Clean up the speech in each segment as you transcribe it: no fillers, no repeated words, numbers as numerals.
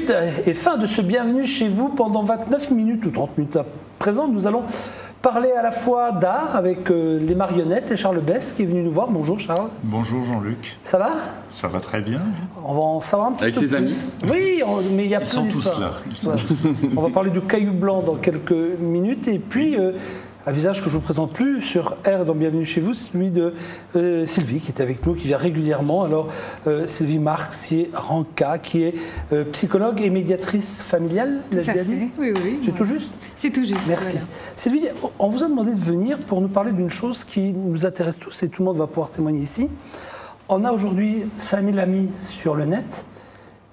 Début et fin de ce bienvenue chez vous pendant 29 minutes ou 30 minutes à présent. Nous allons parler à la fois d'art avec les marionnettes et Charles Bess qui est venu nous voir. Bonjour Charles. Bonjour Jean-Luc. Ça va? Ça va très bien. On va en savoir un petit avec peu plus. Avec ses amis. Oui, mais il y a Ils plein sont d'histoires. tous là. On va parler du Caillou Blanc dans quelques minutes et puis un visage que je ne vous présente plus sur R dans Bienvenue chez vous, celui de Sylvie qui est avec nous, qui vient régulièrement. Alors Sylvie Marxier-Ranca qui est psychologue et médiatrice familiale, l'ai-je bien dit? Oui, oui. C'est tout juste? C'est tout juste. Merci. Voilà. Sylvie, on vous a demandé de venir pour nous parler d'une chose qui nous intéresse tous et tout le monde va pouvoir témoigner ici. On a aujourd'hui 5000 amis sur le net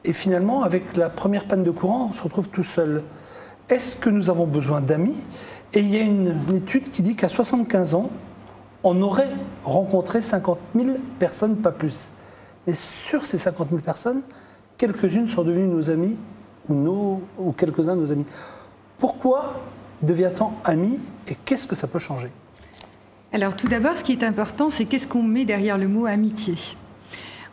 et finalement, avec la première panne de courant, on se retrouve tout seul. Est-ce que nous avons besoin d'amis? Et il y a une étude qui dit qu'à 75 ans, on aurait rencontré 50 000 personnes, pas plus. Mais sur ces 50 000 personnes, quelques-unes sont devenues nos amis ou quelques-uns nos amis. Pourquoi devient-on ami et qu'est-ce que ça peut changer? Alors tout d'abord, ce qui est important, c'est qu'est-ce qu'on met derrière le mot amitié.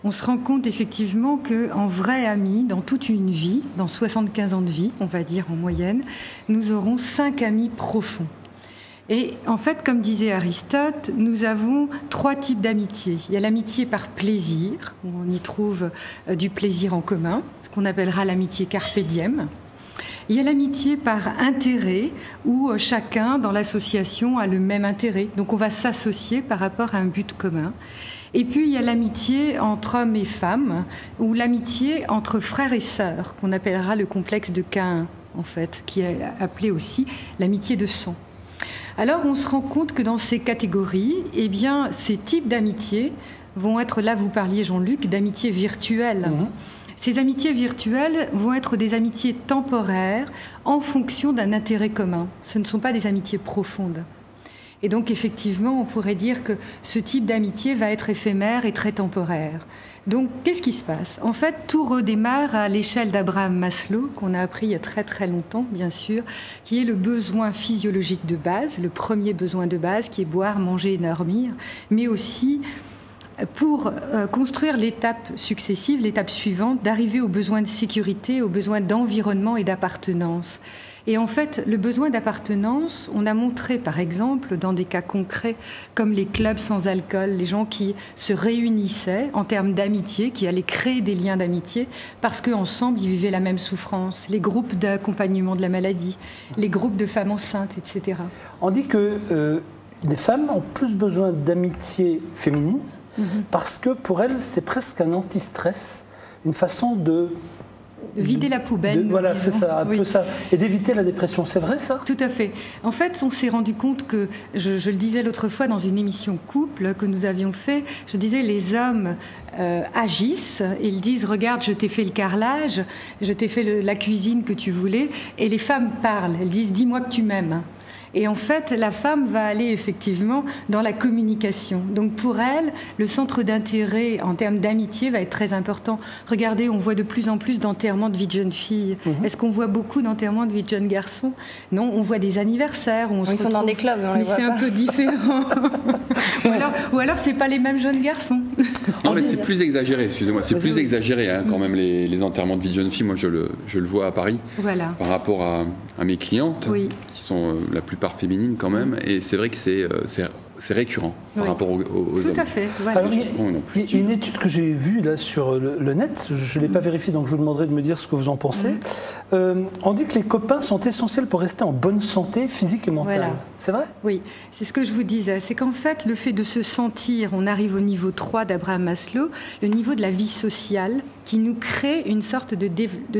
On se rend compte effectivement qu'en vrai ami, dans toute une vie, dans 75 ans de vie, on va dire en moyenne, nous aurons 5 amis profonds. Et en fait, comme disait Aristote, nous avons 3 types d'amitié. Il y a l'amitié par plaisir, où on y trouve du plaisir en commun, ce qu'on appellera l'amitié carpe diem. Il y a l'amitié par intérêt, où chacun dans l'association a le même intérêt. Donc on va s'associer par rapport à un but commun. Et puis il y a l'amitié entre hommes et femmes, ou l'amitié entre frères et sœurs, qu'on appellera le complexe de Caïn, en fait, qui est appelé aussi l'amitié de sang. Alors on se rend compte que dans ces catégories, eh bien, ces types d'amitié vont être, là vous parliez Jean-Luc, d'amitié virtuelle. Ces amitiés virtuelles vont être des amitiés temporaires en fonction d'un intérêt commun. Ce ne sont pas des amitiés profondes. Et donc, effectivement, on pourrait dire que ce type d'amitié va être éphémère et très temporaire. Donc, qu'est-ce qui se passe? En fait, tout redémarre à l'échelle d'Abraham Maslow, qu'on a appris il y a très très longtemps, bien sûr, qui est le besoin physiologique de base, le premier besoin de base, qui est boire, manger et dormir, mais aussi pour construire l'étape successive, l'étape suivante, d'arriver aux besoins de sécurité, aux besoins d'environnement et d'appartenance. Et en fait, le besoin d'appartenance, on a montré par exemple dans des cas concrets comme les clubs sans alcool, les gens qui se réunissaient en termes d'amitié, qui allaient créer des liens d'amitié parce qu'ensemble ils vivaient la même souffrance, les groupes d'accompagnement de la maladie, les groupes de femmes enceintes, etc. On dit que les femmes ont plus besoin d'amitié féminine parce que pour elles c'est presque un anti-stress, une façon de vider la poubelle. Voilà, c'est ça, un peu ça. Et d'éviter la dépression, c'est vrai ça? Tout à fait. En fait, on s'est rendu compte que, je le disais l'autre fois dans une émission couple que nous avions fait, je disais les hommes agissent, ils disent regarde, je t'ai fait le carrelage, je t'ai fait la cuisine que tu voulais, et les femmes parlent, elles disent dis-moi que tu m'aimes. Et en fait, la femme va aller effectivement dans la communication. Donc pour elle, le centre d'intérêt en termes d'amitié va être très important. Regardez, on voit de plus en plus d'enterrements de vie de jeunes filles. Est-ce qu'on voit beaucoup d'enterrements de vie de jeunes garçons? Non, on voit des anniversaires où on se retrouve... Ils sont dans des clubs, on les voit mais c'est un peu différent. ou alors c'est pas les mêmes jeunes garçons. Non, mais c'est plus exagéré, excusez-moi. C'est plus exagéré hein, quand même les enterrements de vie de jeunes filles. Moi, je le vois à Paris Voilà. par rapport à mes clientes, qui sont la plupart féminines quand même. Et c'est vrai que c'est récurrent par rapport aux hommes. Tout à fait. Voilà. Alors, il y a une étude que j'ai vue là, sur le net, je ne l'ai pas vérifiée, donc je vous demanderai de me dire ce que vous en pensez. On dit que les copains sont essentiels pour rester en bonne santé physique et mentale. Voilà. C'est vrai? Oui, c'est ce que je vous disais. C'est qu'en fait, le fait de se sentir, on arrive au niveau 3 d'Abraham Maslow, le niveau de la vie sociale, qui nous crée une sorte de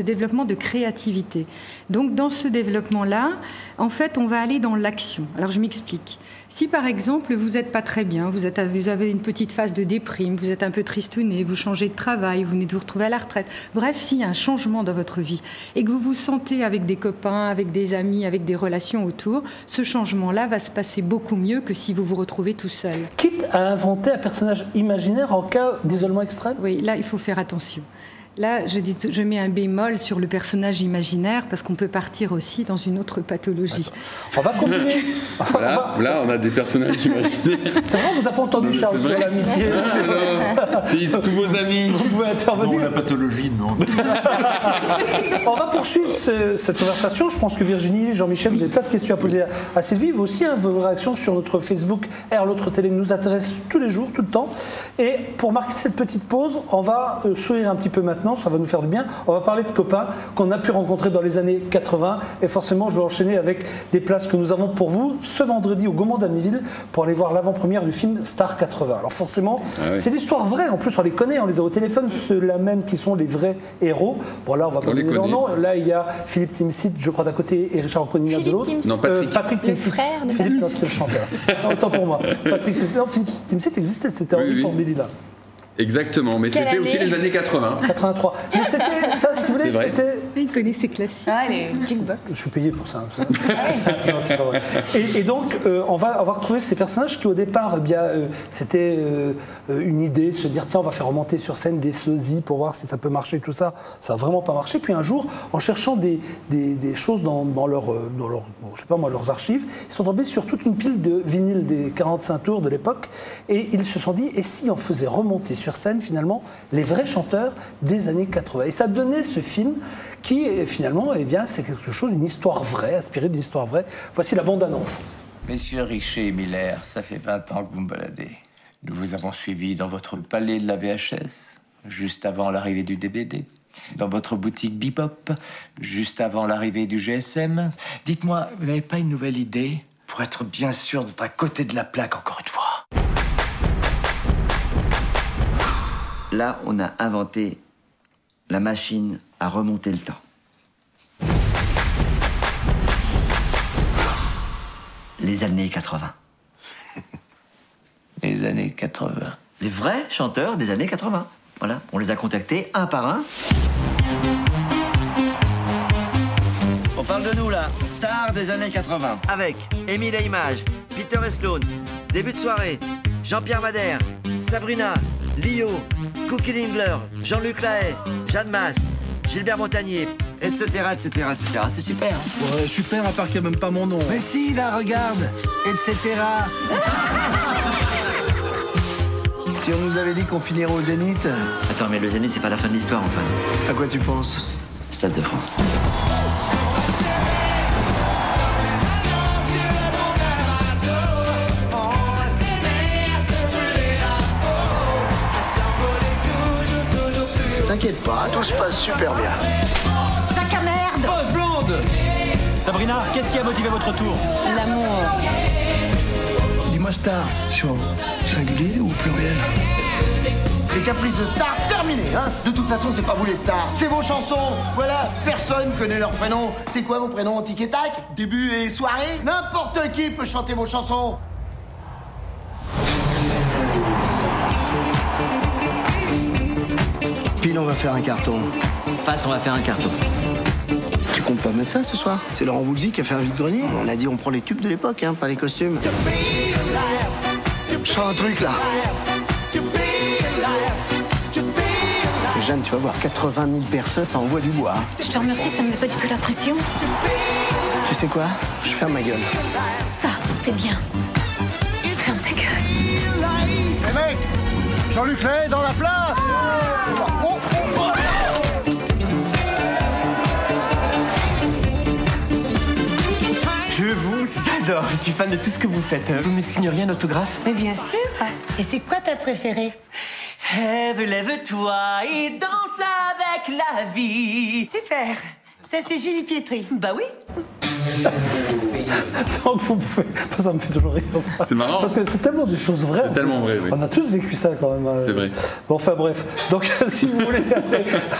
développement de créativité. Donc, dans ce développement-là, en fait, on va aller dans l'action. Alors, je m'explique. Si, par exemple, vous n'êtes pas très bien, vous avez une petite phase de déprime, vous êtes un peu tristouné, vous changez de travail, vous venez de vous retrouver à la retraite, bref, s'il y a un changement dans votre vie et que vous vous sentez avec des copains, avec des amis, avec des relations autour, ce changement-là va se passer beaucoup mieux que si vous vous retrouvez tout seul. Quitte à inventer un personnage imaginaire en cas d'isolement extrême? Oui, là, il faut faire attention. Là, je mets un bémol sur le personnage imaginaire parce qu'on peut partir aussi dans une autre pathologie. On va continuer. Voilà, là, on a des personnages imaginaires. C'est vrai, on vous a pas entendu, Charles, sur l'amitié. C'est tous vos amis. Vous pouvez intervenir. Non, la pathologie, non. On va poursuivre cette conversation. Je pense que Virginie, Jean-Michel, vous avez plein de questions à poser à Sylvie. Vous aussi, vos réactions sur notre Facebook R, l'autre télé nous intéressent tous les jours, tout le temps. Et pour marquer cette petite pause, on va sourire un petit peu maintenant, ça va nous faire du bien. On va parler de copains qu'on a pu rencontrer dans les années 80. Et forcément, je vais enchaîner avec des places que nous avons pour vous ce vendredi au Gaumont d'Amnéville pour aller voir l'avant-première du film Star 80. Alors forcément, c'est l'histoire vraie. En plus, on les connaît, on les a au téléphone, ceux-là même qui sont les vrais héros. Bon, là, on va pas donner leur nom. Là, il y a Philippe Timsit, je crois, d'un côté, et Richard Anconina de l'autre. Non, Patrick Timsit. Le frère de Philippe, non, c'était le chanteur. Autant pour moi. Patrick Timsit. Non, Philippe Timsit existait, c'était Henri Pandélila. Exactement, mais c'était aussi les années 80. 83. Mais c'était, ça, si vous voulez, c'était... Il connaît ses classiques. Ah, les jukebox. Je suis payé pour ça. Non, c'est pas vrai. Et donc, on va retrouver ces personnages qui, au départ, eh bien, c'était une idée, se dire, tiens, on va faire remonter sur scène des sosies pour voir si ça peut marcher, tout ça. Ça n'a vraiment pas marché. Puis un jour, en cherchant des choses dans je sais pas moi, leurs archives, ils sont tombés sur toute une pile de vinyles des 45 tours de l'époque. Et ils se sont dit, et si on faisait remonter sur scène, finalement, les vrais chanteurs des années 80. Et ça donnait ce film qui, finalement, eh bien, c'est quelque chose, une histoire vraie, inspirée d'une histoire vraie. Voici la bande-annonce. Messieurs Richer et Miller, ça fait 20 ans que vous me baladez. Nous vous avons suivi dans votre palais de la VHS, juste avant l'arrivée du DVD. Dans votre boutique Bebop, juste avant l'arrivée du GSM. Dites-moi, vous n'avez pas une nouvelle idée pour être bien sûr d'être à côté de la plaque encore une fois? Là, on a inventé la machine à remonter le temps. Les années 80. Les années 80. Les vrais chanteurs des années 80. Voilà, on les a contactés un par un. On parle de nous là, stars des années 80. Avec Émile et Images, Peter et Sloan, Début de soirée, Jean-Pierre Madère, Sabrina, Lio, Cookie Dingler, Jean-Luc Lahaye, Jeanne Masse, Gilbert Montagnier, etc., etc., etc. C'est super. Ouais, super, à part qu'il n'y a même pas mon nom. Mais si, là, regarde, etc. Si on nous avait dit qu'on finirait au Zénith. Attends, mais le Zénith, c'est pas la fin de l'histoire, Antoine. À quoi tu penses? Stade de France. T'inquiète pas, tout se passe super bien. Sac à merde. Bosse blonde. Sabrina, qu'est-ce qui a motivé votre retour? L'amour. Dis-moi star, sur singulier ou pluriel? Les caprices de stars, terminé, hein. De toute façon, c'est pas vous les stars, c'est vos chansons. Voilà, personne connaît leur prénom. C'est quoi vos prénoms? Tic et tac? Début et soirée? N'importe qui peut chanter vos chansons. Pile, on va faire un carton. Face, on va faire un carton. Tu comptes pas mettre ça ce soir? C'est Laurent Voulzy qui a fait un vide-grenier. On a dit on prend les tubes de l'époque, hein, pas les costumes. Je sens un truc là. Jeanne, tu vas voir, 80 000 personnes, ça envoie du bois. Je te remercie, ça me met pas du tout la pression. Tu sais quoi? Je ferme ma gueule. Ça, c'est bien. Ferme ta gueule. Les mecs, Jean-Luc Lahaye dans la place. Je vous adore, je suis fan de tout ce que vous faites. Vous me signeriez un autographe? Mais bien sûr. Et c'est quoi ta préférée? Ève, lève-toi et danse avec la vie. Super. Ça, c'est Julie Pietri. Bah oui. Donc vous pouvez... Ça me fait toujours rire, ça. C'est marrant. Parce que c'est tellement des choses vraies. C'est tellement vrai, oui. On a tous vécu ça quand même. C'est vrai. Bon, enfin bref. Donc si vous voulez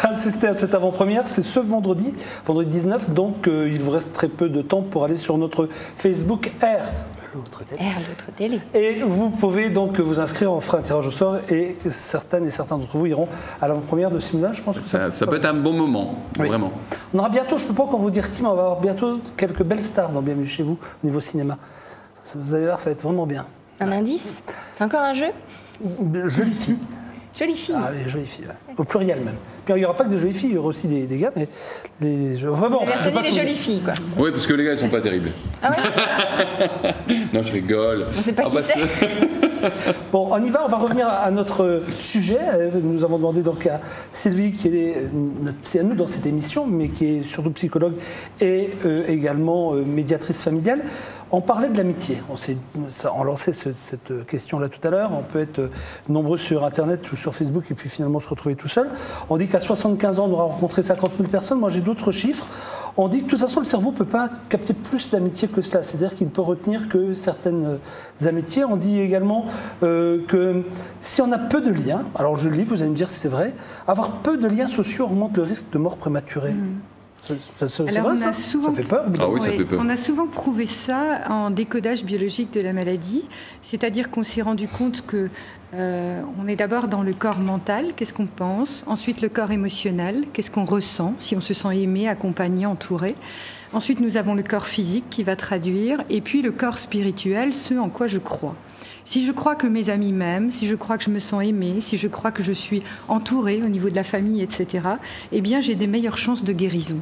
assister à cette avant-première, c'est ce vendredi 19. Donc il vous reste très peu de temps pour aller sur notre Facebook R. L'autre télé. R, l'autre télé. Et vous pouvez donc vous inscrire, on fera un tirage au sort et certaines et certains d'entre vous iront à l'avant-première de ce film-là. Je pense que Ça peut être un bon moment, oui. Vraiment. On aura bientôt, je ne peux pas encore vous dire qui, mais on va avoir bientôt quelques belles stars dans Bienvenue chez vous au niveau cinéma. Vous allez voir, ça va être vraiment bien. Un indice? C'est encore un jeu? Jolie fille. Jolies filles. Ah, les jolies filles, ouais. Au pluriel même. Puis il n'y aura pas que des jolies filles, il y aura aussi des gars, mais enfin, bon, vous avez retenu les jolies filles, quoi. Oui, parce que les gars, ils sont pas terribles. Ah ouais. Non, je rigole. On sait pas qui c'est. Bon, on y va, on va revenir à notre sujet. Nous avons demandé donc à Sylvie, qui c'est à nous dans cette émission, mais qui est surtout psychologue et également médiatrice familiale. On parlait de l'amitié. On lançait cette question-là tout à l'heure. On peut être nombreux sur Internet ou sur Facebook et puis finalement se retrouver tout seul. On dit qu'à 75 ans, on aura rencontré 50 000 personnes. Moi, j'ai d'autres chiffres. On dit que de toute façon, le cerveau ne peut pas capter plus d'amitié que cela. C'est-à-dire qu'il ne peut retenir que certaines amitiés. On dit également que si on a peu de liens, alors je lis, vous allez me dire si c'est vrai, avoir peu de liens sociaux augmente le risque de mort prématurée. C'est vrai, ça fait peur. Ah oui, ça fait peur. On a souvent prouvé ça en décodage biologique de la maladie, c'est-à-dire qu'on s'est rendu compte que on est d'abord dans le corps mental, qu'est-ce qu'on pense, ensuite le corps émotionnel, qu'est-ce qu'on ressent, si on se sent aimé, accompagné, entouré. Ensuite, nous avons le corps physique qui va traduire, et puis le corps spirituel, ce en quoi je crois. Si je crois que mes amis m'aiment, si je crois que je me sens aimée, si je crois que je suis entourée au niveau de la famille, etc., eh bien, j'ai des meilleures chances de guérison.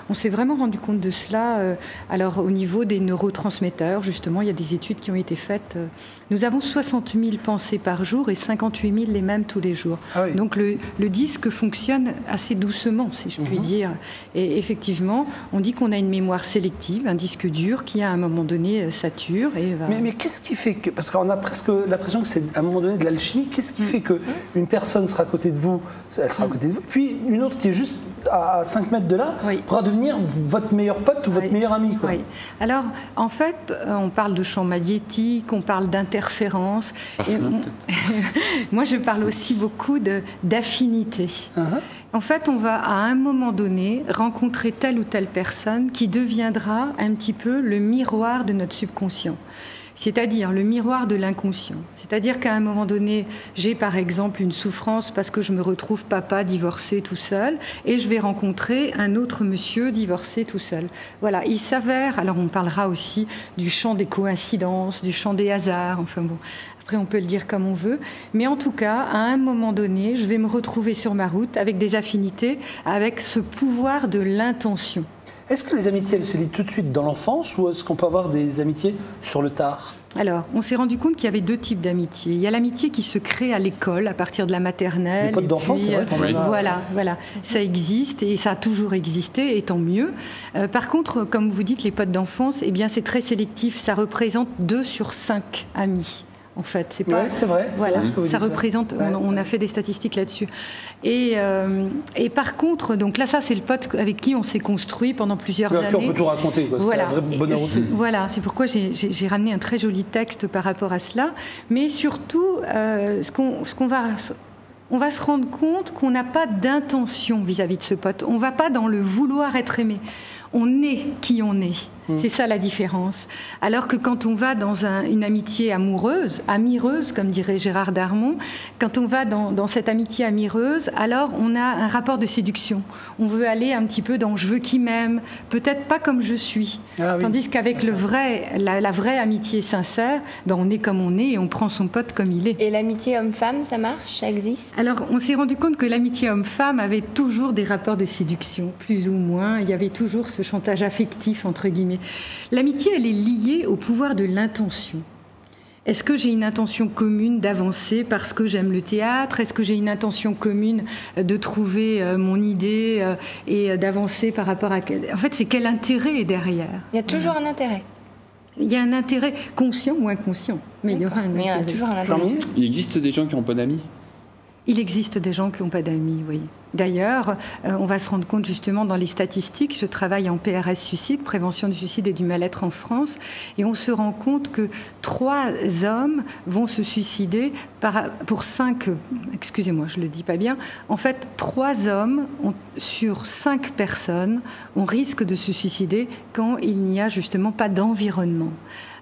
On s'est vraiment rendu compte de cela. Alors, au niveau des neurotransmetteurs, justement, il y a des études qui ont été faites. Nous avons 60 000 pensées par jour et 58 000 les mêmes tous les jours. Ah oui. Donc, le disque fonctionne assez doucement, si je puis dire. Et effectivement, on dit qu'on a une mémoire sélective, un disque dur qui, à un moment donné, sature. Et va... Mais qu'est-ce qui fait que... Parce qu'on a presque l'impression que c'est, à un moment donné, de l'alchimie. Qu'est-ce qui fait qu'une personne sera à côté de vous, elle sera à côté de vous, puis une autre qui est juste à 5 mètres de là, pourra devenir votre meilleur pote ou votre meilleur ami, quoi. Oui. Alors, en fait, on parle de champ magnétique, on parle d'interférence. Moi, je parle aussi beaucoup d'affinité. En fait, on va à un moment donné rencontrer telle ou telle personne qui deviendra un petit peu le miroir de notre subconscient. C'est-à-dire le miroir de l'inconscient. C'est-à-dire qu'à un moment donné, j'ai par exemple une souffrance parce que je me retrouve papa divorcé tout seul et je vais rencontrer un autre monsieur divorcé tout seul. Voilà, il s'avère, alors on parlera aussi du champ des coïncidences, du champ des hasards, enfin bon, après on peut le dire comme on veut, mais en tout cas, à un moment donné, je vais me retrouver sur ma route avec des affinités, avec ce pouvoir de l'intention. Est-ce que les amitiés, elles se lient tout de suite dans l'enfance ou est-ce qu'on peut avoir des amitiés sur le tard ? Alors, on s'est rendu compte qu'il y avait deux types d'amitié. Il y a l'amitié qui se crée à l'école, à partir de la maternelle. Les potes d'enfance, c'est vrai qu'on en a... Voilà. Ça existe et ça a toujours existé, et tant mieux. Par contre, comme vous dites, les potes d'enfance, eh bien, c'est très sélectif. Ça représente 2 sur 5 amis. En fait, c'est pas. Ouais, c'est vrai. Voilà, c'est ce que vous ça dites, représente. Ouais. On a fait des statistiques là-dessus. Et par contre, donc là, ça, c'est le pote avec qui on s'est construit pendand plusieurs années. On peut tout raconter. Quoi. Voilà. C'est un vrai bonheur aussi. Voilà, c'est pourquoi j'ai ramené un très joli texte par rapport à cela. Mais surtout, on va se rendre compte qu'on n'a pas d'intention vis-à-vis de ce pote. On ne va pas dans le vouloir être aimé. On est qui on est. C'est ça la différence. Alors que quand on va dans une amitié amoureuse, amireuse, comme dirait Gérard Darmon, quand on va dans cette amitié amireuse, alors on a un rapport de séduction. On veut aller un petit peu dans « je veux qu'il m'aime », peut-être pas comme je suis. Ah, oui. Tandis qu'avec la vraie amitié sincère, on est comme on est et on prend son pote comme il est. Et l'amitié homme-femme, ça marche? Ça existe? Alors, on s'est rendu compte que l'amitié homme-femme avait toujours des rapports de séduction, plus ou moins. Il y avait toujours ce chantage affectif, entre guillemets. L'amitié, elle est liée au pouvoir de l'intention. Est-ce que j'ai une intention commune d'avancer parce que j'aime le théâtre? Est-ce que j'ai une intention commune de trouver mon idée et d'avancer par rapport à... En fait, c'est quel intérêt est derrière? Il y a toujours un intérêt. Il y a un intérêt conscient ou inconscient, mais il y aura un intérêt. Il y a toujours un intérêt. Il existe des gens qui n'ont pas d'amis? Il existe des gens qui n'ont pas d'amis, oui. D'ailleurs, on va se rendre compte justement dans les statistiques, je travaille en PRS Suicide, prévention du suicide et du mal-être en France, et on se rend compte que 3 hommes vont se suicider pour 5, excusez-moi, je ne le dis pas bien, en fait 3 hommes sur 5 personnes, on risque de se suicider quand il n'y a justement pas d'environnement.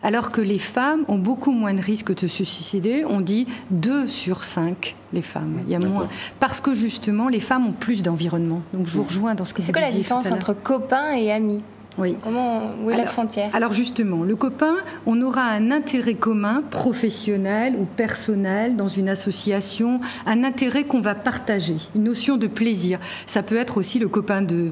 Alors que les femmes ont beaucoup moins de risques de se suicider, on dit 2 sur 5 les femmes, il y a moins. Parce que justement, les femmes ont plus d'environnement. Donc je vous rejoins dans ce que vous disiez. C'est quoi la différence entre copains et amis? Oui. Où est la frontière? Alors justement, le copain, on aura un intérêt commun, professionnel ou personnel, dans une association, un intérêt qu'on va partager, une notion de plaisir. Ça peut être aussi le copain de,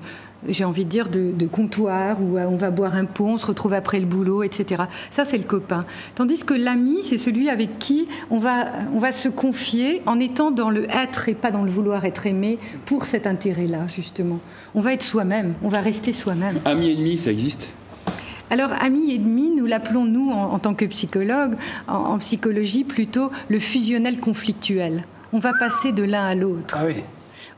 j'ai envie de dire, de comptoir, où on va boire un pot, on se retrouve après le boulot, etc. Ça, c'est le copain. Tandis que l'ami, c'est celui avec qui on va se confier en étant dans le être et pas dans le vouloir être aimé pour cet intérêt-là, justement. On va être soi-même, on va rester soi-même. Ami et ennemi, ça existe? Alors, ami et ennemi, nous l'appelons, nous, en tant que psychologue, en psychologie, plutôt le fusionnel conflictuel. On va passer de l'un à l'autre. Ah oui.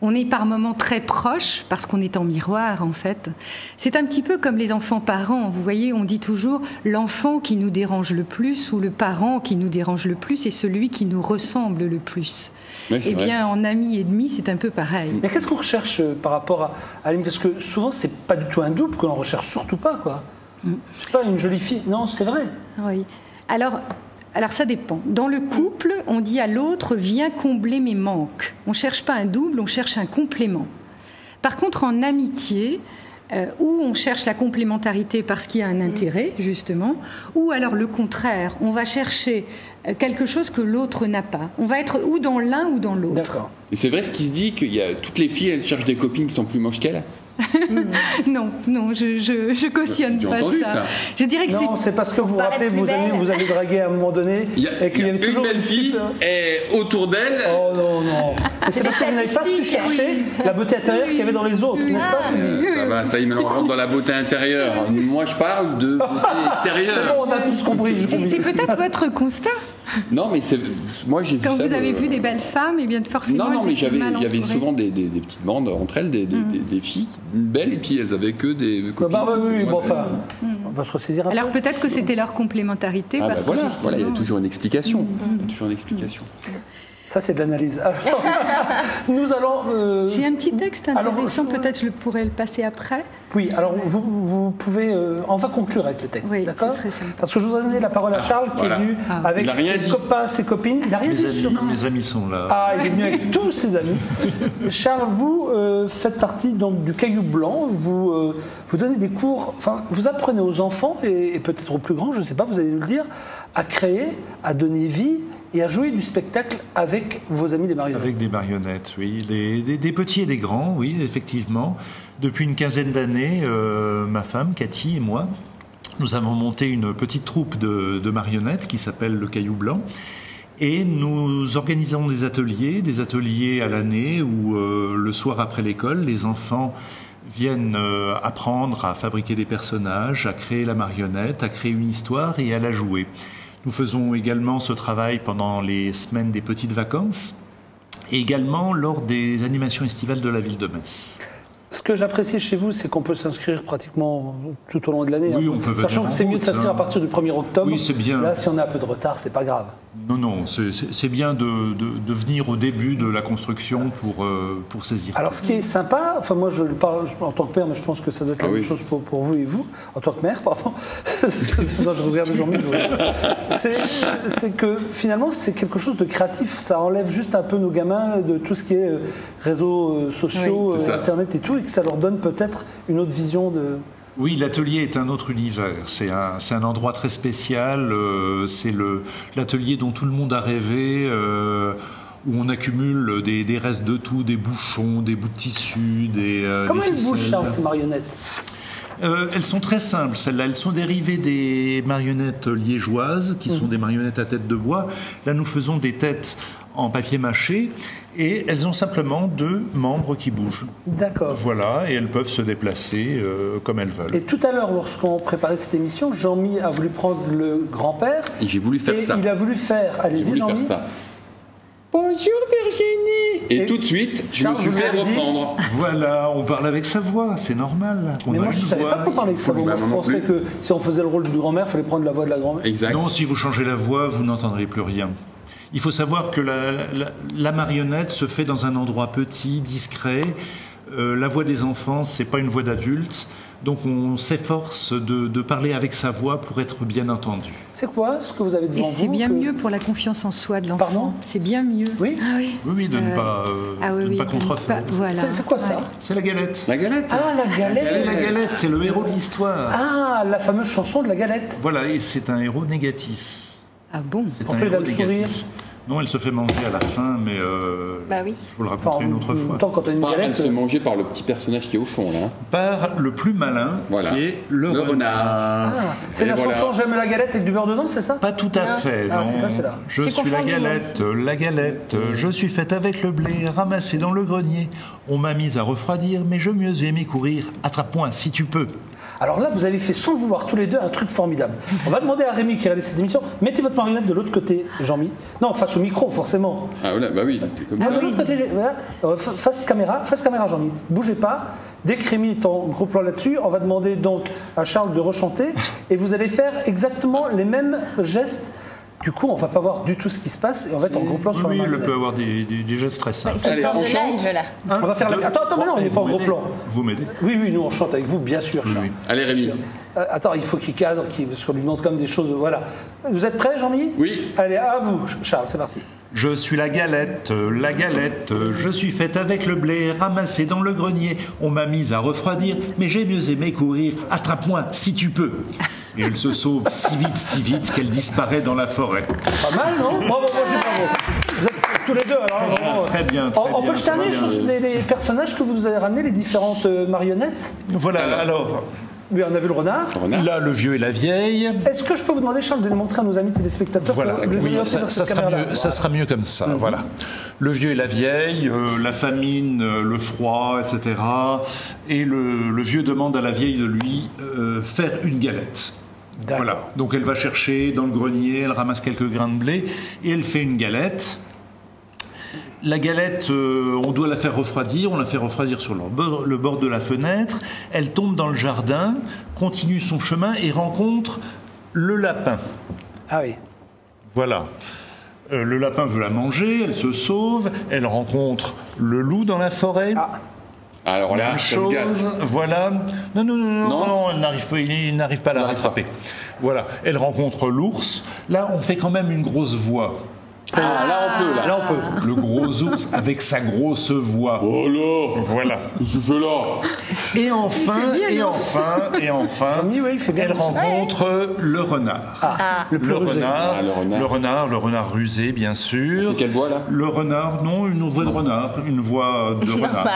On est par moments très proches, parce qu'on est en miroir, en fait. C'est un petit peu comme les enfants-parents. Vous voyez, on dit toujours l'enfant qui nous dérange le plus ou le parent qui nous dérange le plus est celui qui nous ressemble le plus. Oui, eh bien, en ami et ennemi, c'est un peu pareil. Mais qu'est-ce qu'on recherche par rapport à l'ami? Parce que souvent, c'est pas du tout un double que l'on recherche, surtout pas, quoi. Je sais pas, une jolie fille. Non, c'est vrai. Oui. Alors, ça dépend. Dans le couple, on dit à l'autre « viens combler mes manques ». On ne cherche pas un double, on cherche un complément. Par contre, en amitié, où on cherche la complémentarité parce qu'il y a un intérêt, justement, ou alors le contraire, on va chercher quelque chose que l'autre n'a pas. On va être ou dans l'un ou dans l'autre. D'accord. Et c'est vrai ce qui se dit qu'il y a toutes les filles, elles cherchent des copines qui sont plus moches qu'elles? Non, je cautionne pas ça. Je dirais que non, c'est parce que vous vous rappelez, vous avez dragué à un moment donné et qu'il y avait toujours une belle fille et autour d'elle. Oh non, non. C'est parce que vous n'avez pas su chercher la beauté intérieure qu'il y avait dans les autres, n'est-ce pas, Sylvie? Ça va, ça y est, maintenant on rentre dans la beauté intérieure. Moi, je parle de beauté extérieure. C'est bon, on a tous compris. C'est peut-être votre constat. Non, mais moi j'ai vu ça. Quand vous avez vu des belles femmes, et bien forcément. Non, mais il y avait entourées. souvent des petites bandes entre elles, des filles belles, et puis elles avaient que des copines. Oui, bon, enfin, on va se ressaisir après. Alors peut-être que c'était leur complémentarité. Parce que justement... voilà, il y a toujours une explication. Il y a toujours une explication. Ça, c'est de l'analyse. Alors, nous allons... J'ai un petit texte intéressant, peut-être je pourrais le passer après. Oui, alors vous pouvez... on va conclure avec le texte, oui, d'accord? Parce que je voudrais donner la parole à Charles, qui est venu avec ses copains, ses copines. Il n'a rien dit sur... Mes amis sont là. Ah, il est venu avec tous ses amis. Charles, vous faites partie donc, du Caillou Blanc. Vous donnez des cours... Enfin, vous apprenez aux enfants, et peut-être aux plus grands, je ne sais pas, vous allez nous le dire, à créer, à donner vie et à jouer du spectacle avec vos amis des marionnettes. Avec des marionnettes, oui. Des petits et des grands, oui, effectivement. Depuis une quinzaine d'années, ma femme, Cathy, et moi, nous avons monté une petite troupe de marionnettes qui s'appelle le Caillou Blanc. Et nous organisons des ateliers à l'année où le soir après l'école, les enfants viennent apprendre à fabriquer des personnages, à créer la marionnette, à créer une histoire et à la jouer. Nous faisons également ce travail pendant les semaines des petites vacances et également lors des animations estivales de la ville de Metz. Ce que j'apprécie chez vous, c'est qu'on peut s'inscrire pratiquement tout au long de l'année. Oui, on peut venir. Sachant que c'est mieux de s'inscrire à partir du 1er octobre. Oui, c'est bien. Là, si on a un peu de retard, c'est pas grave. Non, c'est bien de venir au début de la construction pour saisir. Alors, ce qui est sympa, enfin moi je parle en tant que père, mais je pense que ça doit être la même chose pour vous et vous, en tant que mère, pardon. Non, je regarde Jean-Mi. C'est que finalement, c'est quelque chose de créatif. Ça enlève juste un peu nos gamins de tout ce qui est réseaux sociaux, Internet et tout, et que ça leur donne peut-être une autre vision de... Oui, l'atelier est un autre univers. C'est un endroit très spécial. C'est l'atelier dont tout le monde a rêvé, où on accumule des restes de tout, des bouchons, des bouts de tissu, Comment des elles bougent, Charles, ces marionnettes? Elles sont très simples, celles-là. Elles sont dérivées des marionnettes liégeoises, qui sont des marionnettes à tête de bois. Là, nous faisons des têtes en papier mâché et elles ont simplement 2 membres qui bougent. D'accord. Voilà, et elles peuvent se déplacer comme elles veulent. Et tout à l'heure, lorsqu'on préparait cette émission, Jean-Mi a voulu prendre le grand-père. Et j'ai voulu faire ça. Il a voulu faire, allez-y Jean-Mi. Bonjour Virginie. Et tout de suite, je me suis fait reprendre. Voilà, on parle avec sa voix, c'est normal. Mais moi, je ne savais pas qu'on parlait avec sa voix. Moi, je pensais que si on faisait le rôle du grand-mère, il fallait prendre la voix de la grand-mère. Exact. Non, si vous changez la voix, vous n'entendrez plus rien. Il faut savoir que la marionnette se fait dans un endroit petit, discret. La voix des enfants, c'est pas une voix d'adulte. Donc on s'efforce de parler avec sa voix pour être bien entendu. C'est quoi ce que vous avez devant vous? Et c'est bien mieux pour la confiance en soi de l'enfant. Pardon? C'est bien mieux. Oui. Ah oui. Oui, de ne pas contrefaire. Voilà. C'est quoi ça? C'est la galette. La galette. Ah, la galette. C'est la galette, c'est le héros de l'histoire. Ah, la fameuse chanson de la galette. Voilà, et c'est un héros négatif. Ah bon? C'est un héros négatif. Non, elle se fait manger à la fin, mais Bah oui. je vous le raconterai une autre fois. Quand on a une galette, Elle se fait manger par le petit personnage qui est au fond, là. Par le plus malin, Voilà. qui est le renard. Ah, c'est la chanson J'aime la galette avec du beurre dedans, c'est ça? Pas tout à fait, Ah, non. c'est pas celle-là. Je J'ai suis la confondu, moi galette, je suis faite avec le blé, ramassé dans le grenier. On m'a mise à refroidir, mais je mieux aimé courir. Attrape-moi si tu peux. Alors là, vous avez fait sans le vouloir tous les deux un truc formidable. On va demander à Rémi qui réalise cette émission, mettez votre marionnette de l'autre côté, Jean-Mi. Non, face au micro, forcément. Ah voilà, bah oui, t'es comme ça. De l'autre côté, voilà. Face caméra, Jean-Mi. Bougez pas. Dès que Rémi est en gros plan là-dessus, on va demander donc à Charles de rechanter et vous allez faire exactement les mêmes gestes. Du coup, on va pas voir du tout ce qui se passe et on va être en gros plan sur la Oui, elle marionnette. peut avoir des gestes très simples. C'est une sorte de live là. On va faire la... Attends, mais non, on n'est pas en gros plan. Vous m'aidez? Oui, nous on chante avec vous, bien sûr, Charles. Oui. Allez, Rémi. Attends, il faut qu'il cadre, parce qu'on lui demande comme des choses. Voilà. Vous êtes prêts, Jean-Mi? Oui. Allez, à vous, Charles, c'est parti. Je suis la galette, je suis faite avec le blé, ramassé dans le grenier. On m'a mise à refroidir, mais j'ai mieux aimé courir. Attrape-moi si tu peux. Et elle se sauve si vite qu'elle disparaît dans la forêt. Pas mal, non? Bravo, bravo. Vous êtes tous les deux, alors vraiment. Très bien. On peut jeter un œil sur les personnages que vous nous avez ramenés, les différentes marionnettes? Voilà, alors. Oui, on a vu le renard. Là, le vieux et la vieille. Est-ce que je peux vous demander, Charles, de les montrer à nos amis téléspectateurs? Voilà, oui, ça ça sera mieux comme ça. Voilà. Le vieux et la vieille, la famine, le froid, etc. Et le vieux demande à la vieille de lui faire une galette. Voilà. Donc elle va chercher dans le grenier, elle ramasse quelques grains de blé et elle fait une galette. La galette, on doit la faire refroidir, on la fait refroidir sur le bord de la fenêtre. Elle tombe dans le jardin, continue son chemin et rencontre le lapin. Ah oui. Voilà. Le lapin veut la manger, elle se sauve, elle rencontre le loup dans la forêt. Ah. Alors là, Même ça se chose, gâte. voilà. Non, elle n'arrive pas à la rattraper. Voilà. Elle rencontre l'ours. Là, on fait quand même une grosse voix. Ah, là on peut. Le gros ours avec sa grosse voix. Oh là. Voilà. Je fais là. Et enfin, Jean-Mi, oui, il fait bien. elle rencontre le renard. Le renard rusé, bien sûr. C'est quelle voix là? Le renard, non, une voix de renard. Une voix de renard.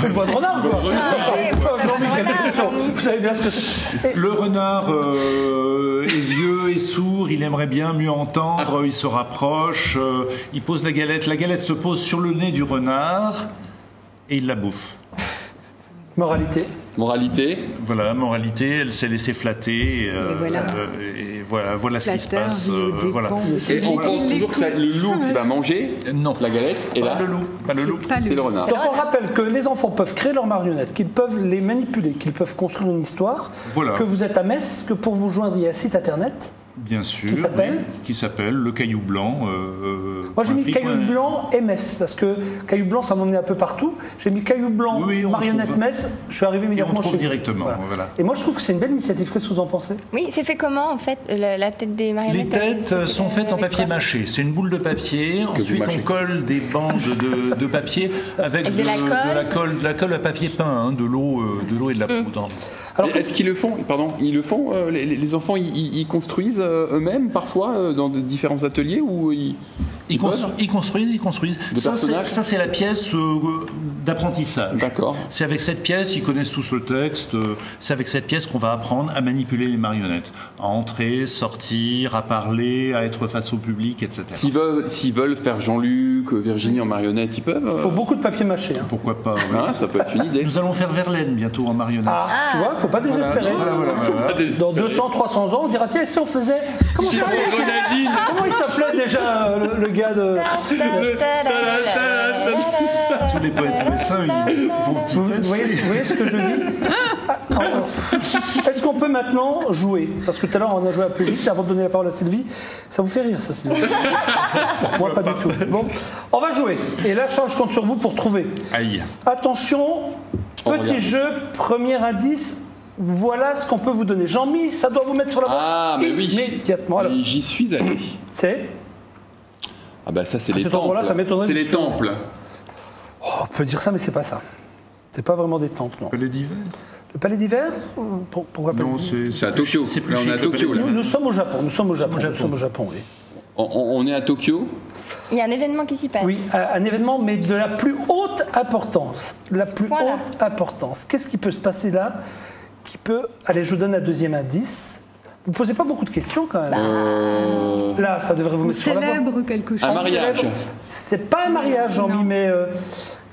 Une voix de renard, quoi. Jean-Mi, quelle question. Vous savez bien ce que c'est. Le renard est vieux et sourd, il aimerait bien mieux entendre, il se rapproche, il pose la galette se pose sur le nez du renard et il la bouffe. Moralité. Voilà, moralité, elle s'est laissée flatter. Voilà ce qui se passe. Voilà. Et on pense toujours que c'est le loup qui va manger la galette. Et là, pas le loup. C'est le renard. Donc on rappelle que les enfants peuvent créer leurs marionnettes, qu'ils peuvent les manipuler, qu'ils peuvent construire une histoire, que vous êtes à Metz, que pour vous joindre il y a un site internet. Bien sûr. Qui s'appelle Le Caillou Blanc. Moi j'ai mis Caillou Blanc et Metz, parce que Caillou Blanc ça m'emmenait un peu partout. J'ai mis Caillou Blanc, marionnette Metz, je suis arrivé immédiatement chez vous. Directement. Voilà. Et moi je trouve que c'est une belle initiative. Qu'est-ce que vous en pensez? Oui, c'est fait comment en fait, la tête des marionnettes? Les têtes sont faites en papier mâché. C'est une boule de papier. Ensuite on colle des bandes de papier avec de la colle à papier peint, de l'eau et de la poudre. Alors, est-ce qu'ils le font? Pardon, ils le font. Les enfants, ils construisent eux-mêmes parfois dans de différents ateliers ou ils construisent. Ça c'est la pièce d'apprentissage. D'accord. C'est avec cette pièce, ils connaissent tous le texte. C'est avec cette pièce qu'on va apprendre à manipuler les marionnettes, à entrer, sortir, à parler, à être face au public, etc. S'ils veulent faire Jean-Luc, Virginie en marionnette, ils peuvent. Il faut beaucoup de papier mâché. Pourquoi pas? Ça peut être une idée. Nous allons faire Verlaine bientôt en marionnette. Tu vois, faut pas désespérer. Dans 200, 300 ans, on dira tiens, si on faisait. Comment il s'appelait déjà le gars de. Tous les poètes messins, ils vont vous voyez ce que je dis? Est-ce qu'on peut maintenant jouer? Parce que tout à l'heure, on a joué un peu vite. Avant de donner la parole à Sylvie, ça vous fait rire, ça, Sylvie? Moi, pas du tout. Bon, on va jouer. Et là, je compte sur vous pour trouver. Aïe. Attention, petit jeu, premier indice. Voilà ce qu'on peut vous donner. Jean-Mi, ça doit vous mettre sur la voie. Ah, mais oui. Immédiatement. Alors, j'y suis allé. c'est Ah bah ça, c'est les cet temples. endroit-là, ça m'étonnerait. C'est les temples. Oh, on peut dire ça, mais c'est pas ça. C'est pas vraiment des temples, non. Le palais d'hiver? Le palais d'hiver? Pourquoi pas? Non, C'est à Tokyo. C'est plus Là, on est chic, à le Tokyo. palais Là. Nous sommes au Japon. Nous sommes au Japon, oui. On est à Tokyo. Il y a un événement qui s'y passe. Oui, un événement, mais de la plus haute importance. La plus Voilà. haute importance. Qu'est-ce qui peut se passer là qui peut... Allez, je vous donne un deuxième indice. Vous ne posez pas beaucoup de questions quand même. Là, ça devrait vous On mettre sur la voie. célèbre quelque chose. Un mariage. C'est pas un mariage, Jean-Mi, mais...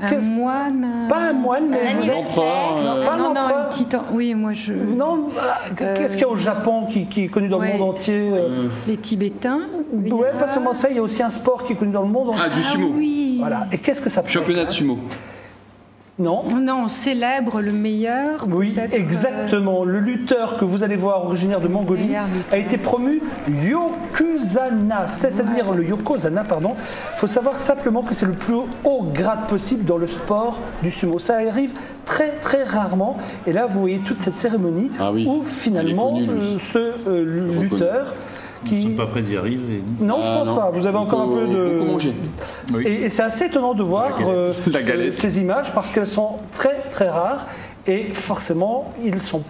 Un moine. Pas un moine, mais... Un vous êtes- anniversaire. Non, pas un Non, empereur. un petit temps. Oui, moi je. Non, qu'est-ce qu'il y a au Japon qui est connu dans le Ouais. monde entier Les Tibétains. Ouais, pas seulement ça, il y a aussi un sport qui est connu dans le monde entier. Ah, du sumo. Oui. Voilà. Et qu'est-ce que ça peut Championnat de être, sumo. Non. Non, on célèbre le meilleur. Oui, peut-être, exactement. Le lutteur que vous allez voir, originaire de Mongolie, Meilleur lutteur. a été promu Yokozuna, c'est-à-dire le Yokozuna, pardon. Il faut savoir simplement que c'est le plus haut grade possible dans le sport du sumo. Ça arrive très très rarement. Et là, vous voyez toute cette cérémonie où finalement Il est connu, lui. ce lutteur Ils ne sont pas prêts d'y arriver. Non, je pense non. pas. Vous avez encore un peu de... Beaucoup mangé. Oui. Et c'est assez étonnant de voir La galette. ces images parce qu'elles sont très très rares et forcément ils sont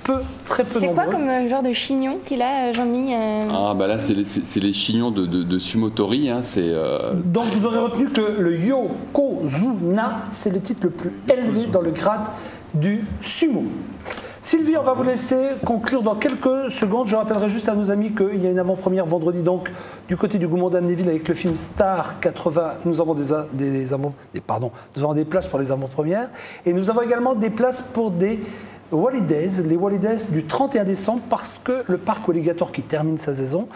très peu C'est nombreux. quoi comme genre de chignon qu'il a, Jean-Mi Ah bah là, c'est les chignons de sumotori. Hein, c'est Donc vous aurez retenu que le Yokozuna, c'est le titre le plus élevé dans le grade du sumo. Sylvie, on va vous laisser conclure dans quelques secondes. Je rappellerai juste à nos amis qu'il y a une avant-première vendredi, donc du côté du Gaumont d'Amnéville avec le film Star 80. Nous avons nous avons des places pour les avant-premières et nous avons également des places pour des Holidays, les Holidays du 31 décembre, parce que le parc Alligator qui termine sa saison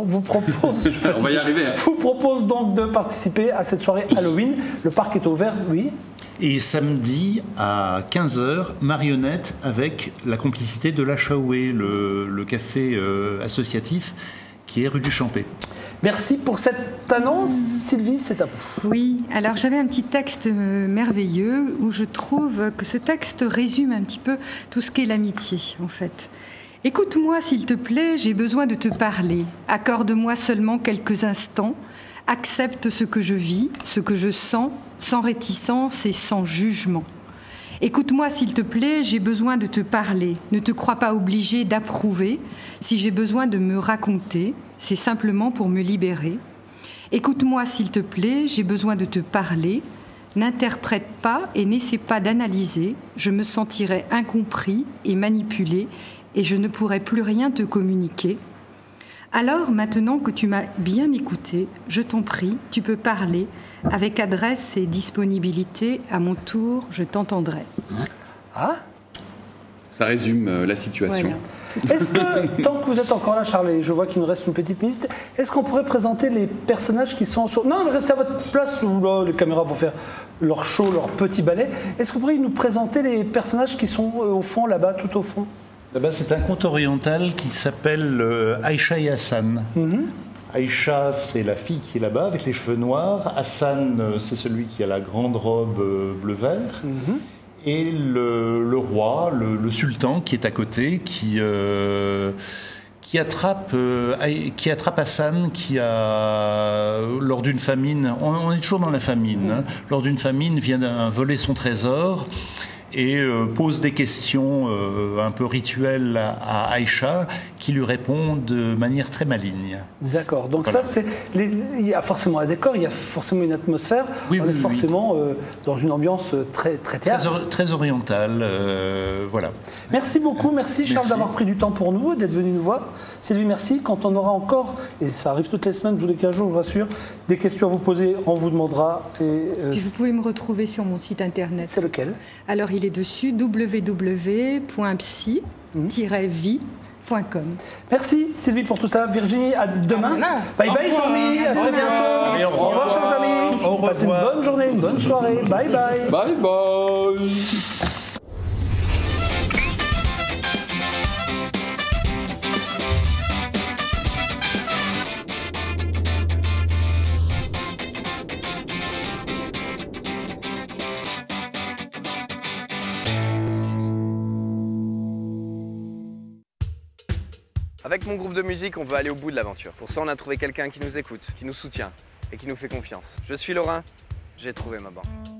vous propose, on va y arriver. Hein. vous propose donc de participer à cette soirée Halloween. Le parc est ouvert, oui. Et samedi à 15h, marionnette avec la complicité de la Chaoué, le café associatif qui est rue du Champé. Merci pour cette annonce. Sylvie, c'est à vous. Oui, alors j'avais un petit texte merveilleux où je trouve que ce texte résume un petit peu tout ce qu'est l'amitié, en fait. Écoute-moi, s'il te plaît, j'ai besoin de te parler. Accorde-moi seulement quelques instants. Accepte ce que je vis, ce que je sens, sans réticence et sans jugement. Écoute-moi, s'il te plaît, j'ai besoin de te parler. Ne te crois pas obligé d'approuver. Si j'ai besoin de me raconter, c'est simplement pour me libérer. Écoute-moi, s'il te plaît, j'ai besoin de te parler. N'interprète pas et n'essaie pas d'analyser. Je me sentirais incompris et manipulé et je ne pourrais plus rien te communiquer. Alors, maintenant que tu m'as bien écouté, je t'en prie, tu peux parler. Avec adresse et disponibilité, à mon tour, je t'entendrai. Ah, Ça résume la situation. Voilà. est-ce que, tant que vous êtes encore là, Charles, et je vois qu'il nous reste une petite minute, est-ce qu'on pourrait présenter les personnages qui sont sur... Non, mais restez à votre place, où là, les caméras vont faire leur show, leur petit ballet. Est-ce que vous pourriez nous présenter les personnages qui sont au fond, là-bas, tout au fond? Là-bas, c'est un conte oriental qui s'appelle Aïcha et Hassan. Aïcha, c'est la fille qui est là-bas avec les cheveux noirs. Hassan, c'est celui qui a la grande robe bleu-vert. Et le roi, le sultan qui est à côté, qui attrape Hassan, qui a, lors d'une famine, on est toujours dans la famine, hein, lors d'une famine, vient voler son trésor et pose des questions un peu rituelles à Aïcha, qui lui répond de manière très maligne. D'accord, donc Voilà. ça, c'est... Il y a forcément un décor, il y a forcément une atmosphère, Oui, on oui, est oui. forcément très une ambiance très théâtre. Très orientale, voilà. Merci beaucoup, merci Charles Merci. d'avoir pris du temps pour nous, d'être venu nous voir. Sylvie, merci. Quand on aura encore, et ça arrive toutes les semaines, tous les 15 jours, je vous rassure, des questions à vous poser, on vous demandera. Et, Puis vous pouvez me retrouver sur mon site internet. c'est lequel? Alors il est dessus www.psy-vie.com. Merci Sylvie pour tout ça. Virginie, à demain. demain. Bye bye Au revoir. Jean-Mi, à très bientôt. Allez, au Au revoir chers amis. Au Passez une revoir. bonne journée, une bonne soirée. Bye bye. Bye bye. Avec mon groupe de musique, on veut aller au bout de l'aventure. Pour ça, on a trouvé quelqu'un qui nous écoute, qui nous soutient et qui nous fait confiance. Je suis Laurent, j'ai trouvé ma bande.